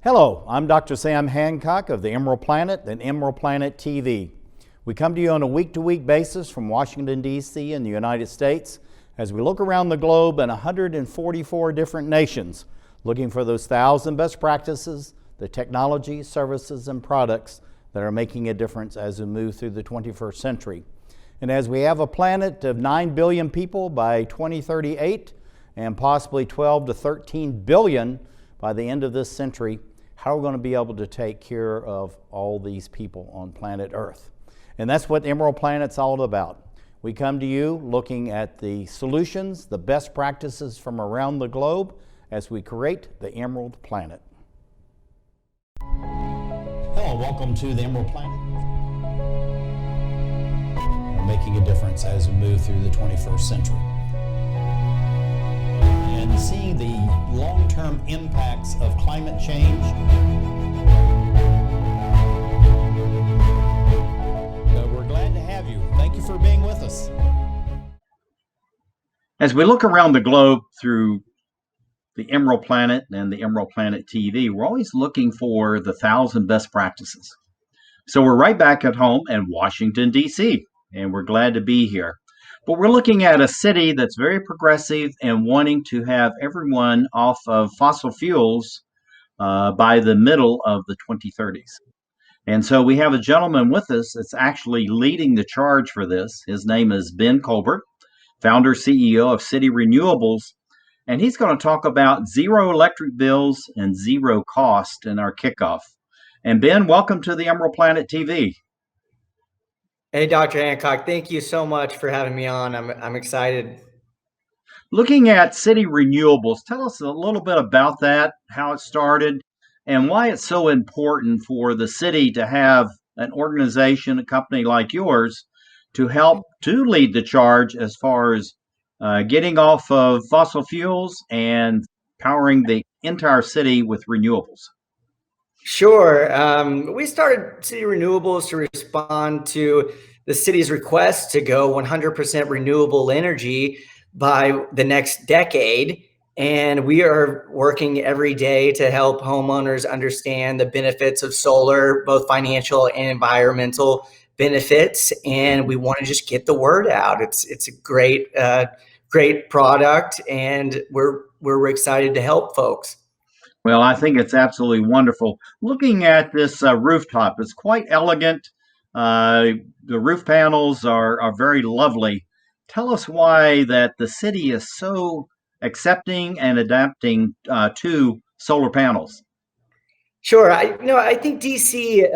Hello, I'm Dr. Sam Hancock of the Emerald Planet and Emerald Planet TV. We come to you on a week-to-week basis from Washington, D.C. in the United States as we look around the globe in 144 different nations, looking for those 1,000 best practices, the technology, services, and products that are making a difference as we move through the 21st century. And as we have a planet of 9 billion people by 2038 and possibly 12 to 13 billion by the end of this century, how are we going to be able to take care of all these people on planet Earth? And that's what Emerald Planet's all about. We come to you looking at the solutions, the best practices from around the globe as we create the Emerald Planet. Hello, welcome to the Emerald Planet. We're making a difference as we move through the 21st century. And seeing the long-term impacts of climate change. We're glad to have you. Thank you for being with us. As we look around the globe through the Emerald Planet and the Emerald Planet TV, we're always looking for the 1,000 best practices. So we're right back at home in Washington, D.C., and we're glad to be here. But we're looking at a city that's very progressive and wanting to have everyone off of fossil fuels by the middle of the 2030s. And so we have a gentleman with us that's actually leading the charge for this. His name is Ben Colbert, founder, CEO of City Renewables. And he's going to talk about zero electric bills and zero cost in our kickoff. And Ben, welcome to the Emerald Planet TV. Hey, Dr. Hancock, thank you so much for having me on. I'm excited. Looking at City Renewables, tell us a little bit about that, how it started, and why it's so important for the city to have an organization, a company like yours, to help to lead the charge as far as getting off of fossil fuels and powering the entire city with renewables. Sure. We started City Renewables to respond to the city's request to go 100% renewable energy by the next decade. And we are working every day to help homeowners understand the benefits of solar, both financial and environmental benefits. And we want to just get the word out. It's a great product, and we're excited to help folks. Well, I think it's absolutely wonderful. Looking at this rooftop, it's quite elegant. The roof panels are very lovely. Tell us why that the city is so accepting and adapting to solar panels. Sure. I think DC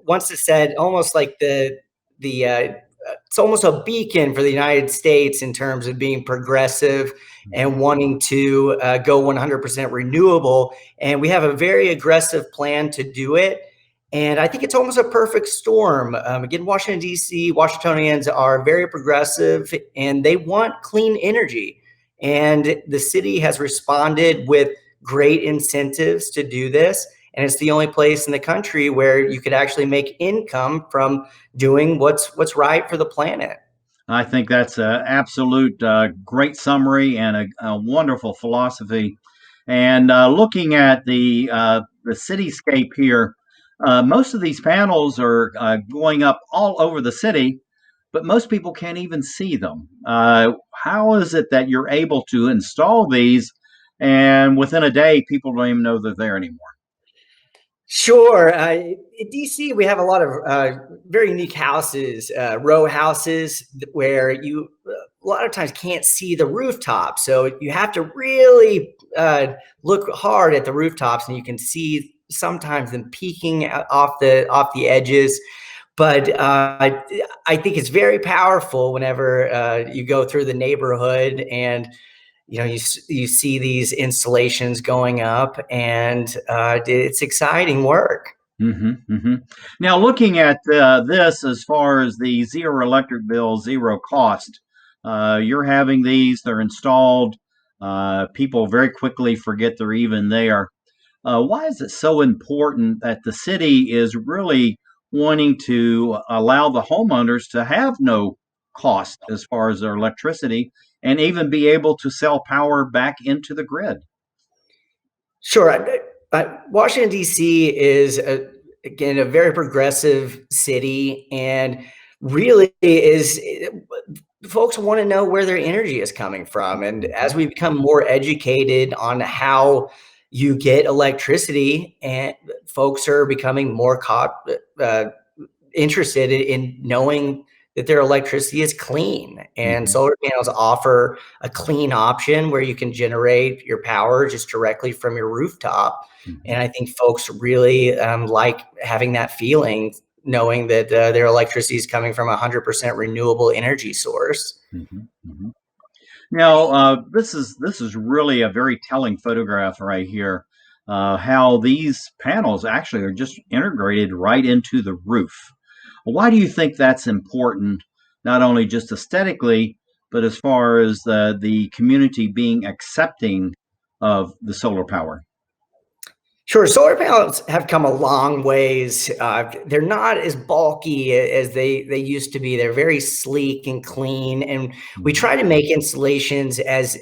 wants to set almost like it's almost a beacon for the United States in terms of being progressive and wanting to go 100% renewable. And we have a very aggressive plan to do it. And I think it's almost a perfect storm. Again, Washington, D.C., Washingtonians are very progressive and they want clean energy. And the city has responded with great incentives to do this. And it's the only place in the country where you could actually make income from doing what's right for the planet. I think that's an absolute great summary and a wonderful philosophy. And looking at the cityscape here, most of these panels are going up all over the city, but most people can't even see them. How is it that you're able to install these and within a day, people don't even know they're there anymore? Sure. In DC, we have a lot of very unique houses, row houses, where you a lot of times can't see the rooftop. So you have to really look hard at the rooftops, and you can see sometimes them peeking off the edges. But I think it's very powerful whenever you go through the neighborhood and you see these installations going up, and it's exciting work. Mm-hmm, mm-hmm. Now, looking at this as far as the zero electric bill, zero cost, you're having these, they're installed. People very quickly forget they're even there. Why is it so important that the city is really wanting to allow the homeowners to have no cost as far as their electricity and even be able to sell power back into the grid? Sure. Washington, D.C. is, again, a very progressive city, and really is, folks want to know where their energy is coming from. And as we become more educated on how you get electricity, and folks are becoming more uh, interested in knowing that their electricity is clean, and Mhm. solar panels offer a clean option where you can generate your power just directly from your rooftop. Mhm. And I think folks really like having that feeling, knowing that their electricity is coming from 100% renewable energy source. Mhm. Mhm. Now, this is really a very telling photograph right here. How these panels actually are just integrated right into the roof. Why do you think that's important? Not only just aesthetically, but as far as the community being accepting of the solar power. Sure, solar panels have come a long ways. They're not as bulky as they used to be. They're very sleek and clean, and we Mhm. try to make installations as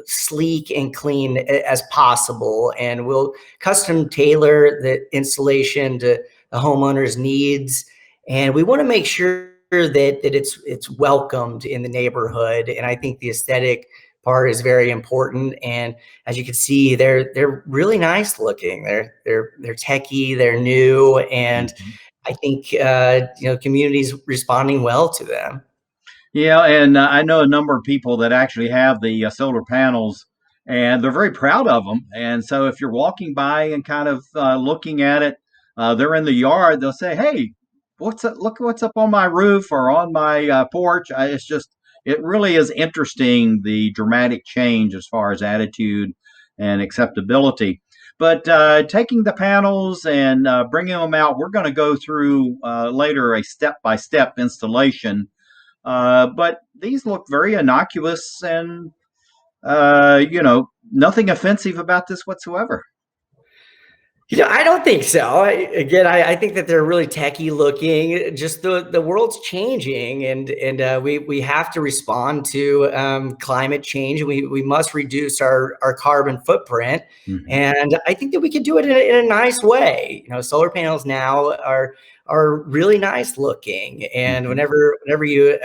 sleek and clean as possible. And we'll custom tailor the installation to the homeowner's needs, and we want to make sure that it's welcomed in the neighborhood. And I think the aesthetic part is very important. And as you can see, they're really nice looking. They're techie, they're new, and Mhm. I think communities responding well to them. Yeah, and I know a number of people that actually have the solar panels, and they're very proud of them. And so, if you're walking by and kind of looking at it, they're in the yard. They'll say, "Hey, what's up? Look what's up on my roof or on my porch." It's just, it really is interesting the dramatic change as far as attitude and acceptability. But taking the panels and bringing them out, we're going to go through later a step-by-step installation, but these look very innocuous and, nothing offensive about this whatsoever. I don't think so. I think that they're really techie looking. Just the world's changing, and we have to respond to climate change. We must reduce our carbon footprint, Hmm. and I think that we can do it in a nice way. Solar panels now are really nice looking, and Hmm. whenever you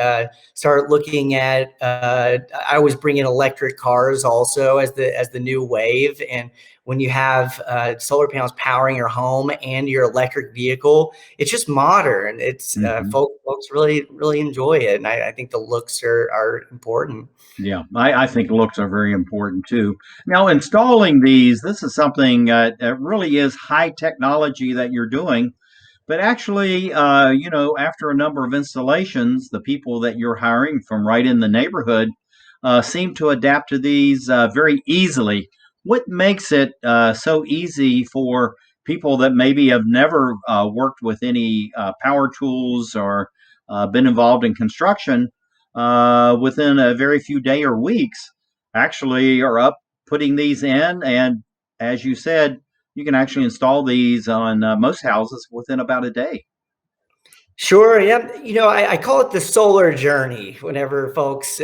start looking at, I always bring in electric cars also as the new wave. And when you have solar panels powering your home and your electric vehicle, it's just modern. It's Hmm. folks really enjoy it, and I think the looks are important. Yeah, I think looks are very important too. Now, installing these, this is something that really is high technology that you're doing. But actually, after a number of installations, the people that you're hiring from right in the neighborhood seem to adapt to these very easily. What makes it so easy for people that maybe have never worked with any power tools or been involved in construction, within a very few day or weeks, actually are up putting these in? And as you said, you can actually install these on most houses within about a day. Sure. Yep. I call it the solar journey. Whenever folks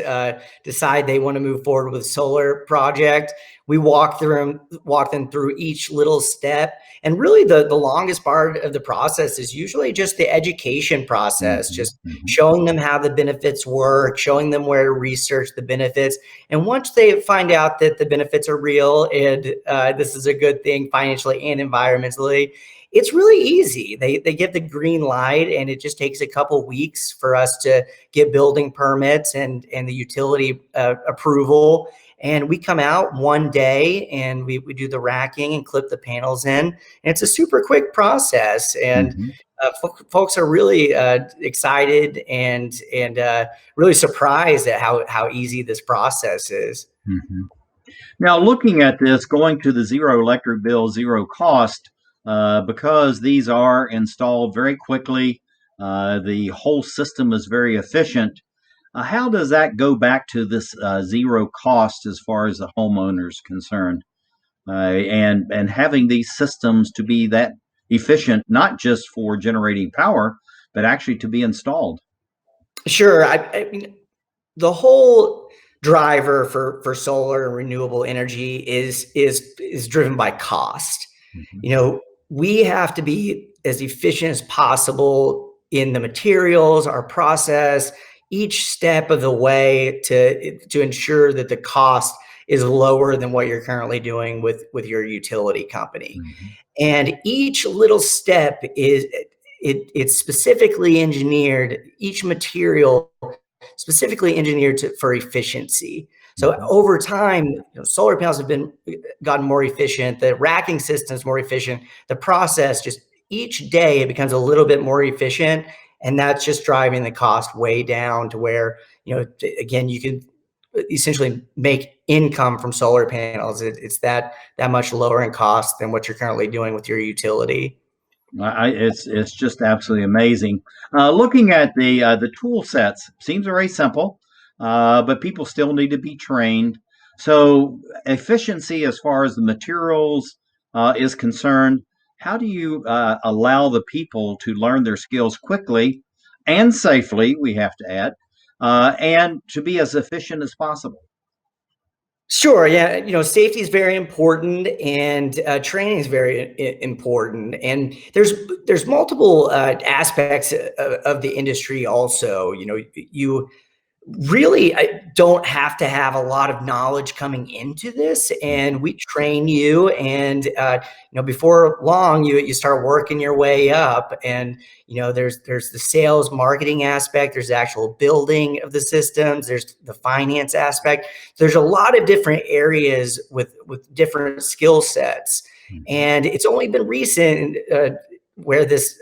decide they want to move forward with a solar project, we walk them through each little step. And really, the longest part of the process is usually just the education process, Hmm. just Hmm. showing them how the benefits work, showing them where to research the benefits. And once they find out that the benefits are real, and this is a good thing financially and environmentally, it's really easy. They get the green light, and it just takes a couple weeks for us to get building permits and the utility approval. And we come out one day, and we do the racking and clip the panels in. And it's a super quick process. And Hmm. folks are really excited and really surprised at how easy this process is. Hmm. Now, looking at this, going to the zero electric bill, zero cost, because these are installed very quickly, the whole system is very efficient. How does that go back to this zero cost as far as the homeowner is concerned? And having these systems to be that efficient, not just for generating power, but actually to be installed. Sure. I mean, the whole driver for solar and renewable energy is driven by cost. Mhm. You know, we have to be as efficient as possible in the materials, our process, each step of the way to ensure that the cost is lower than what you're currently doing with your utility company. Mhm. And each little step is it's specifically engineered, each material specifically engineered for efficiency. So Mhm. over time, solar panels have been gotten more efficient. The racking system is more efficient. The process just each day it becomes a little bit more efficient, and that's just driving the cost way down to where again you can essentially make income from solar panels. It's that much lower in cost than what you're currently doing with your utility. It's just absolutely amazing. Looking at the tool sets seems very simple, but people still need to be trained. So efficiency as far as the materials is concerned, how do you allow the people to learn their skills quickly and safely? We have to add, and to be as efficient as possible. Sure. Yeah. Safety is very important, and training is very important. And there's multiple aspects of the industry. Also, you really, I don't have to have a lot of knowledge coming into this, and we train you. And before long, you start working your way up. And there's the sales marketing aspect. There's the actual building of the systems. There's the finance aspect. There's a lot of different areas with different skill sets, Mhm. and it's only been recent. Where this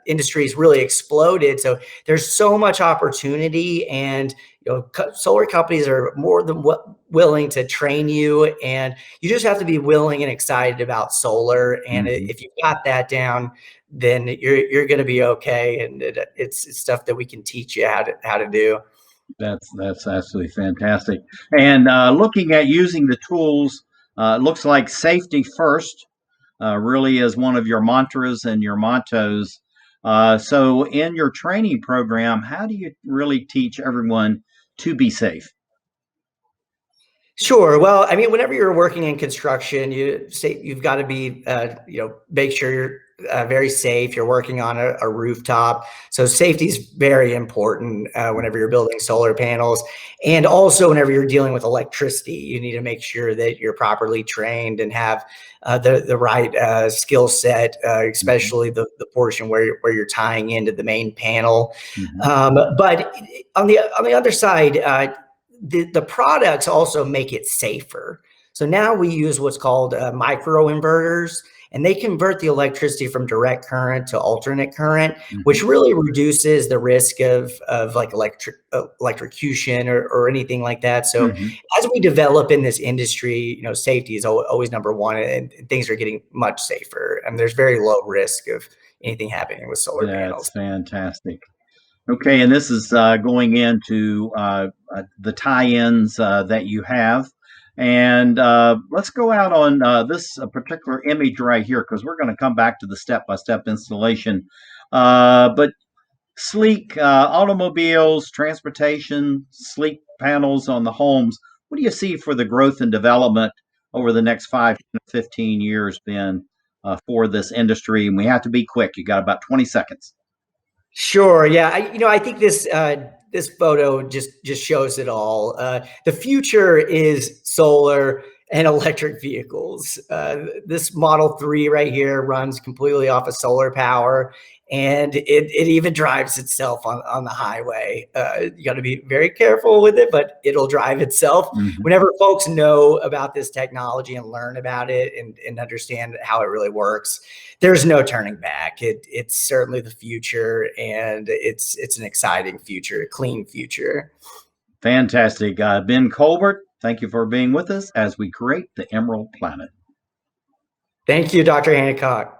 industry has really exploded. So there's so much opportunity, and solar companies are more than willing to train you, and you just have to be willing and excited about solar. And Mhm. if you've got that down, then you're going to be okay. And it's stuff that we can teach you how to do. That's absolutely fantastic. And looking at using the tools, it looks like safety first really is one of your mantras and your mottos. So, in your training program, how do you really teach everyone to be safe? Sure. Well, I mean, whenever you're working in construction, you've got to be, make sure you're very safe. You're working on a rooftop, so safety is very important whenever you're building solar panels, and also whenever you're dealing with electricity, you need to make sure that you're properly trained and have the right skill set, Mhm. especially the portion where you're tying into the main panel. Mhm. But on the other side. The products also make it safer. So now we use what's called micro inverters, and they convert the electricity from direct current to alternate current, Mhm. which really reduces the risk of like electrocution or anything like that. So Mhm. as we develop in this industry, safety is always number one, and things are getting much safer, and there's very low risk of anything happening with solar That's panels. fantastic. Okay, and this is going into the tie-ins that you have. And let's go out on this particular image right here because we're going to come back to the step-by-step installation. But sleek automobiles, transportation, sleek panels on the homes. What do you see for the growth and development over the next 5 to 15 years, Ben, for this industry? And we have to be quick. You got about 20 seconds. Sure. Yeah. I think this photo just shows it all. The future is solar and electric vehicles. This Model 3 right here runs completely off of solar power, and it even drives itself on the highway. You got to be very careful with it, but it'll drive itself. Mhm. Whenever folks know about this technology and learn about it and understand how it really works, there's no turning back. It's certainly the future, and it's an exciting future, a clean future. Fantastic. Ben Colbert, thank you for being with us as we create the Emerald Planet. Thank you, Dr. Hancock.